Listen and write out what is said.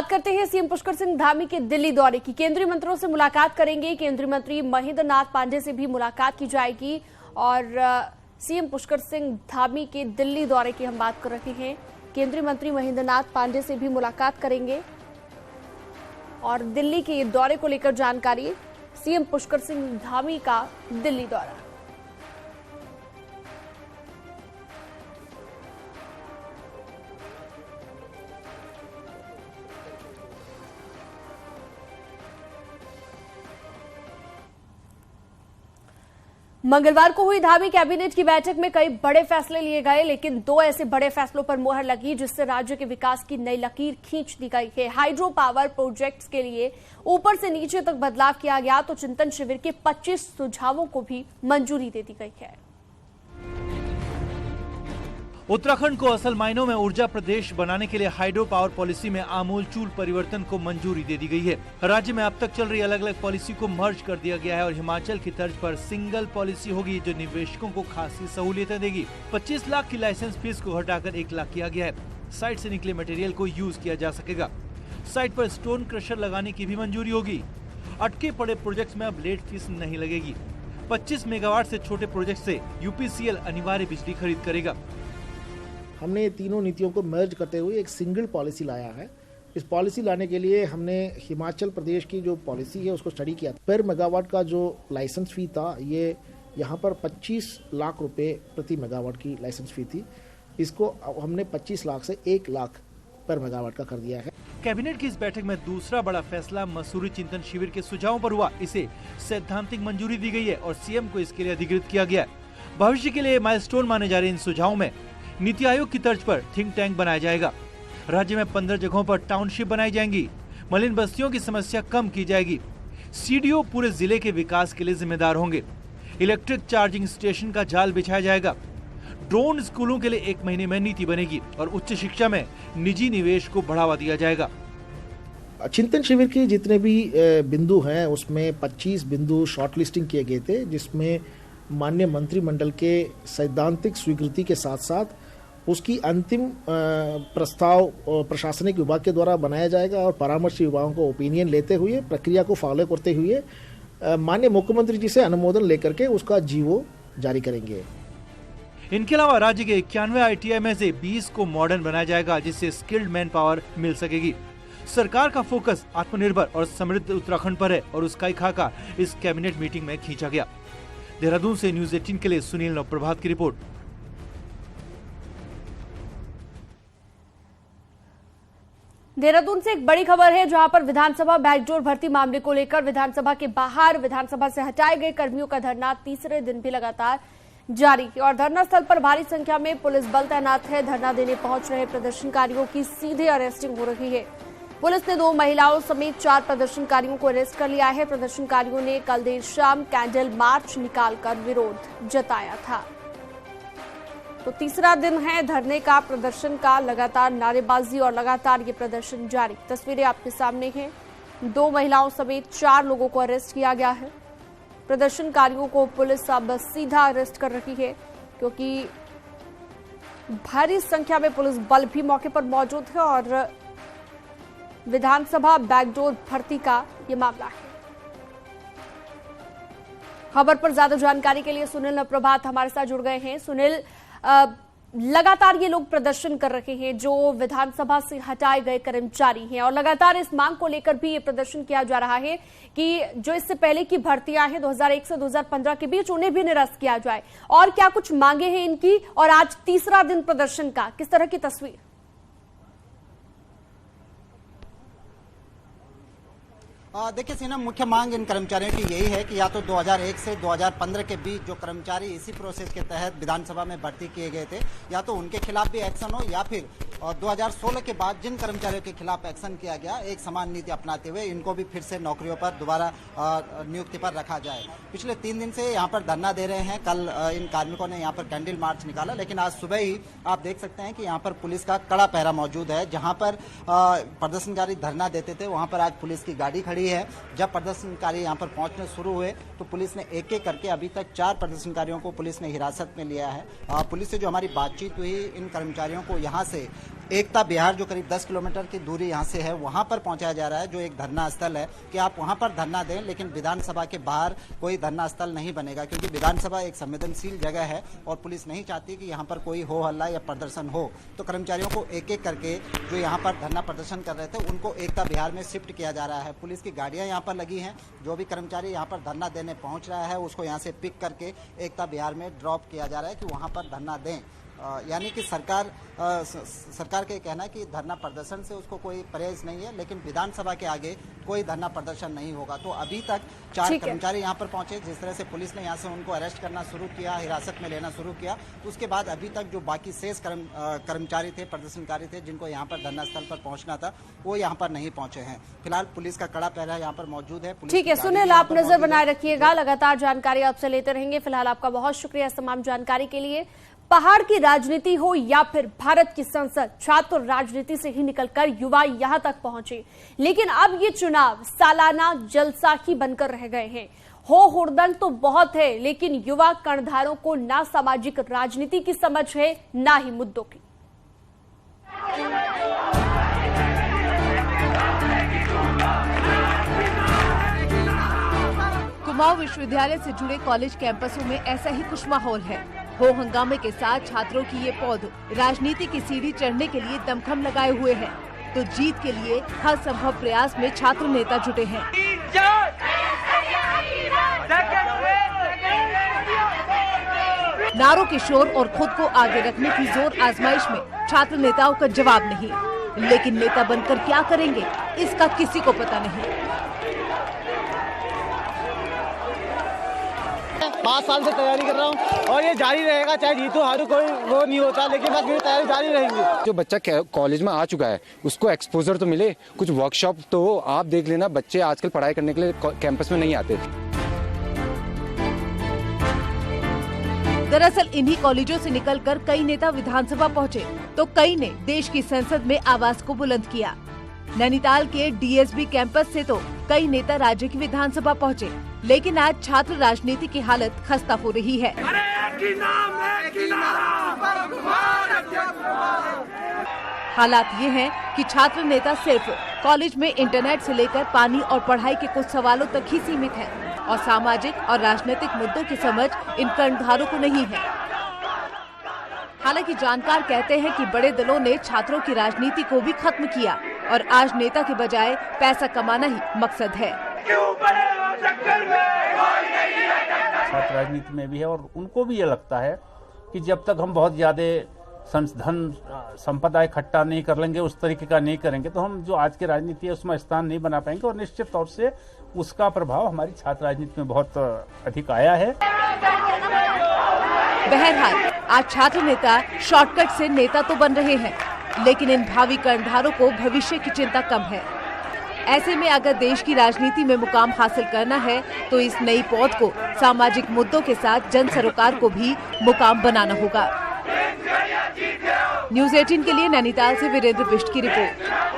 बात करते हैं सीएम पुष्कर सिंह धामी के दिल्ली दौरे की। केंद्रीय मंत्रियों से मुलाकात करेंगे। केंद्रीय मंत्री महेंद्र नाथ पांडे से भी मुलाकात की जाएगी और सीएम पुष्कर सिंह धामी के दिल्ली दौरे की हम बात कर रहे हैं। केंद्रीय मंत्री महेंद्र नाथ पांडे से भी मुलाकात करेंगे और दिल्ली के दौरे को लेकर जानकारी। सीएम पुष्कर सिंह धामी का दिल्ली दौरा। मंगलवार को हुई धामी कैबिनेट की बैठक में कई बड़े फैसले लिए गए, लेकिन दो ऐसे बड़े फैसलों पर मोहर लगी जिससे राज्य के विकास की नई लकीर खींच दी गई है। हाइड्रो पावर प्रोजेक्ट्स के लिए ऊपर से नीचे तक बदलाव किया गया तो चिंतन शिविर के 25 सुझावों को भी मंजूरी दे दी गई है। उत्तराखंड को असल मायनों में ऊर्जा प्रदेश बनाने के लिए हाइड्रो पावर पॉलिसी में आमूलचूल परिवर्तन को मंजूरी दे दी गई है। राज्य में अब तक चल रही अलग अलग पॉलिसी को मर्ज कर दिया गया है और हिमाचल की तर्ज पर सिंगल पॉलिसी होगी जो निवेशकों को खासी सहूलियतें देगी। 25 लाख की लाइसेंस फीस को घटाकर 1 लाख किया गया है। साइट से निकले मटेरियल को यूज किया जा सकेगा। साइट पर स्टोन क्रशर लगाने की भी मंजूरी होगी। अटके पड़े प्रोजेक्ट में अब लेट फीस नहीं लगेगी। 25 मेगावाट से छोटे प्रोजेक्ट से यूपीसीएल अनिवार्य बिजली खरीद करेगा। हमने तीनों नीतियों को मर्ज करते हुए एक सिंगल पॉलिसी लाया है। इस पॉलिसी लाने के लिए हमने हिमाचल प्रदेश की जो पॉलिसी है उसको स्टडी किया। पर मेगावाट का जो लाइसेंस फी था ये यहाँ पर 25 लाख रुपए प्रति मेगावाट की लाइसेंस फी थी। इसको हमने 25 लाख से 1 लाख पर मेगावाट का कर दिया है। कैबिनेट की इस बैठक में दूसरा बड़ा फैसला मसूरी चिंतन शिविर के सुझावों पर हुआ। इसे सैद्धांतिक मंजूरी दी गई है और सीएम को इसके लिए अधिकृत किया गया है। भविष्य के लिए माइलस्टोन माने जा रहे इन सुझावों में नीति आयोग की तर्ज पर थिंक टैंक बनाया जाएगा। राज्य में 15 जगहों पर टाउनशिप बनाई जाएंगी। मलिन बस्तियों की समस्या कम की जाएगी। सीडीओ पूरे जिले के विकास के लिए जिम्मेदार होंगे। इलेक्ट्रिक चार्जिंग स्टेशन का जाल बिछाया जाएगा। ड्रोन स्कूलों के लिए 1 महीने में नीति बनेगी और उच्च शिक्षा में निजी निवेश को बढ़ावा दिया जाएगा। चिंतन शिविर के जितने भी बिंदु हैं उसमें 25 बिंदु शॉर्टलिस्टिंग किए गए थे, जिसमें माननीय मंत्रिमंडल के सैद्धांतिक स्वीकृति के साथ साथ उसकी अंतिम प्रस्ताव प्रशासनिक विभाग के द्वारा बनाया जाएगा और परामर्श विभागों को ओपिनियन लेते हुए प्रक्रिया को फॉलो करते हुए माननीय मुख्यमंत्री जी से अनुमोदन लेकर के उसका जीवो जारी करेंगे। इनके अलावा राज्य के 91 ITI में से 20 को मॉडर्न बनाया जाएगा जिससे स्किल्ड मैन पावर मिल सकेगी। सरकार का फोकस आत्मनिर्भर और समृद्ध उत्तराखंड पर है और उसका ही खाका इस कैबिनेट मीटिंग में खींचा गया। देहरादून से न्यूज़ 18 के लिए सुनील नवप्रभात की रिपोर्ट। देहरादून से एक बड़ी खबर है जहां पर विधानसभा बैकडोर भर्ती मामले को लेकर विधानसभा के बाहर विधानसभा से हटाए गए कर्मियों का धरना तीसरे दिन भी लगातार जारी है और धरना स्थल पर भारी संख्या में पुलिस बल तैनात है। धरना देने पहुंच रहे प्रदर्शनकारियों की सीधे अरेस्टिंग हो रही है। पुलिस ने 2 महिलाओं समेत 4 प्रदर्शनकारियों को अरेस्ट कर लिया है। प्रदर्शनकारियों ने कल देर शाम कैंडल मार्च निकालकर विरोध जताया था। तो तीसरा दिन है धरने का, प्रदर्शन का, लगातार नारेबाजी और लगातार ये प्रदर्शन जारी। तस्वीरें आपके सामने हैं। 2 महिलाओं समेत 4 लोगों को अरेस्ट किया गया है। प्रदर्शनकारियों को पुलिस अब सीधा अरेस्ट कर रही है क्योंकि भारी संख्या में पुलिस बल भी मौके पर मौजूद है और विधानसभा बैकडोर भर्ती का ये मामला है। खबर पर ज्यादा जानकारी के लिए सुनील नवप्रभात हमारे साथ जुड़ गए हैं। सुनील, लगातार ये लोग प्रदर्शन कर रहे हैं जो विधानसभा से हटाए गए कर्मचारी हैं और लगातार इस मांग को लेकर भी ये प्रदर्शन किया जा रहा है कि जो इससे पहले की भर्तियां हैं 2001 से 2015 के बीच उन्हें भी निरस्त किया जाए। और क्या कुछ मांगे हैं इनकी और आज तीसरा दिन प्रदर्शन का, किस तरह की तस्वीर? देखिए सीना, मुख्य मांग इन कर्मचारियों की यही है कि या तो 2001 से 2015 के बीच जो कर्मचारी इसी प्रोसेस के तहत विधानसभा में भर्ती किए गए थे या तो उनके खिलाफ भी एक्शन हो या फिर 2016 के बाद जिन कर्मचारियों के खिलाफ एक्शन किया गया एक समान नीति अपनाते हुए इनको भी फिर से नौकरियों पर दोबारा नियुक्ति पर रखा जाए। पिछले 3 दिन से यहाँ पर धरना दे रहे हैं। कल इन कार्मिकों ने यहाँ पर कैंडल मार्च निकाला, लेकिन आज सुबह ही आप देख सकते हैं कि यहाँ पर पुलिस का कड़ा पहरा मौजूद है। जहाँ पर प्रदर्शनकारी धरना देते थे वहाँ पर आज पुलिस की गाड़ी खड़ी है। जब प्रदर्शनकारी यहाँ पर पहुंचने शुरू हुए तो पुलिस ने एक एक करके अभी तक 4 प्रदर्शनकारियों को पुलिस ने हिरासत में लिया है। पुलिस से जो हमारी बातचीत हुई, इन कर्मचारियों को यहाँ से एकता बिहार जो करीब 10 किलोमीटर की दूरी यहाँ से है, वहां पर पहुंचाया जा रहा है, जो एक धरना स्थल है कि आप वहां पर धरना दें, लेकिन विधानसभा के बाहर कोई धरना स्थल नहीं बनेगा, क्योंकि विधानसभा एक संवेदनशील जगह है और पुलिस नहीं चाहती कि यहाँ पर कोई हो हल्ला या प्रदर्शन हो। तो कर्मचारियों को एक एक करके जो यहाँ पर धरना प्रदर्शन कर रहे थे उनको एकता बिहार में शिफ्ट किया जा रहा है। पुलिस की गाड़ियां यहाँ पर लगी हैं, जो भी कर्मचारी यहाँ पर धरना देने पहुंच रहा है उसको यहाँ से पिक करके एकता बिहार में ड्रॉप किया जा रहा है कि वहाँ पर धरना दें। यानी कि सरकार का ये कहना है कि धरना प्रदर्शन से उसको कोई परहेज नहीं है, लेकिन विधानसभा के आगे कोई धरना प्रदर्शन नहीं होगा। तो अभी तक 4 कर्मचारी यहाँ पर पहुंचे, जिस तरह से पुलिस ने यहाँ से उनको अरेस्ट करना शुरू किया, हिरासत में लेना शुरू किया, तो उसके बाद अभी तक जो बाकी शेष कर्मचारी थे, प्रदर्शनकारी थे, जिनको यहाँ पर धरना स्थल पर पहुंचना था, वो यहाँ पर नहीं पहुंचे हैं। फिलहाल पुलिस का कड़ा पहरा यहाँ पर मौजूद है। ठीक है सुनील, आप नजर बनाए रखिएगा, लगातार जानकारी आपसे लेते रहेंगे। फिलहाल आपका बहुत शुक्रिया इस तमाम जानकारी के लिए। पहाड़ की राजनीति हो या फिर भारत की संसद, छात्र राजनीति से ही निकलकर युवा यहां तक पहुंचे, लेकिन अब ये चुनाव सालाना जलसा ही बनकर रह गए हैं। हो हुड़दंग तो बहुत है, लेकिन युवा कर्णधारों को ना सामाजिक राजनीति की समझ है, ना ही मुद्दों की। कुमाऊं विश्वविद्यालय से जुड़े कॉलेज कैंपसों में ऐसा ही कुछ माहौल है। हो हंगामे के साथ छात्रों की ये पौध राजनीति की सीढ़ी चढ़ने के लिए दमखम लगाए हुए हैं, तो जीत के लिए हर संभव प्रयास में छात्र नेता जुटे हैं। नारों के शोर और खुद को आगे रखने की जोर आजमाइश में छात्र नेताओं का जवाब नहीं, लेकिन नेता बनकर क्या करेंगे इसका किसी को पता नहीं। 5 साल से तैयारी कर रहा हूँ और ये जारी रहेगा, चाहे जीतो हारू कोई वो नहीं होता, लेकिन बस मेरी तैयारी जारी रहेगी। जो बच्चा कॉलेज में आ चुका है उसको एक्सपोजर तो मिले, कुछ वर्कशॉप तो हो। आप देख लेना, बच्चे आजकल पढ़ाई करने के लिए कैंपस में नहीं आते। दरअसल इन्हीं कॉलेजों से निकलकर कई नेता विधानसभा पहुँचे, तो कई ने देश की संसद में आवाज को बुलंद किया। नैनीताल के डीएसबी कैंपस से तो कई नेता राज्य की विधानसभा पहुंचे, लेकिन आज छात्र राजनीति की हालत खस्ता हो रही है। हालात ये हैं कि छात्र नेता सिर्फ कॉलेज में इंटरनेट से लेकर पानी और पढ़ाई के कुछ सवालों तक ही सीमित हैं और सामाजिक और राजनीतिक मुद्दों की समझ इन कर्णधारों को नहीं है। हालांकि जानकार कहते हैं कि बड़े दलों ने छात्रों की राजनीति को भी खत्म किया और आज नेता के बजाय पैसा कमाना ही मकसद है। छात्र राजनीति में भी है और उनको भी ये लगता है कि जब तक हम बहुत ज्यादा धन संपदा इकट्ठा नहीं कर लेंगे, उस तरीके का नहीं करेंगे, तो हम जो आज की राजनीति है उसमें स्थान नहीं बना पाएंगे और निश्चित तौर से उसका प्रभाव हमारी छात्र राजनीति में बहुत अधिक आया है। बहरहाल आज छात्र नेता शॉर्टकट से नेता तो बन रहे हैं, लेकिन इन भावी कर्णधारों को भविष्य की चिंता कम है। ऐसे में अगर देश की राजनीति में मुकाम हासिल करना है तो इस नई पौध को सामाजिक मुद्दों के साथ जन सरोकार को भी मुकाम बनाना होगा। न्यूज़ 18 के लिए नैनीताल से वीरेंद्र बिष्ट की रिपोर्ट।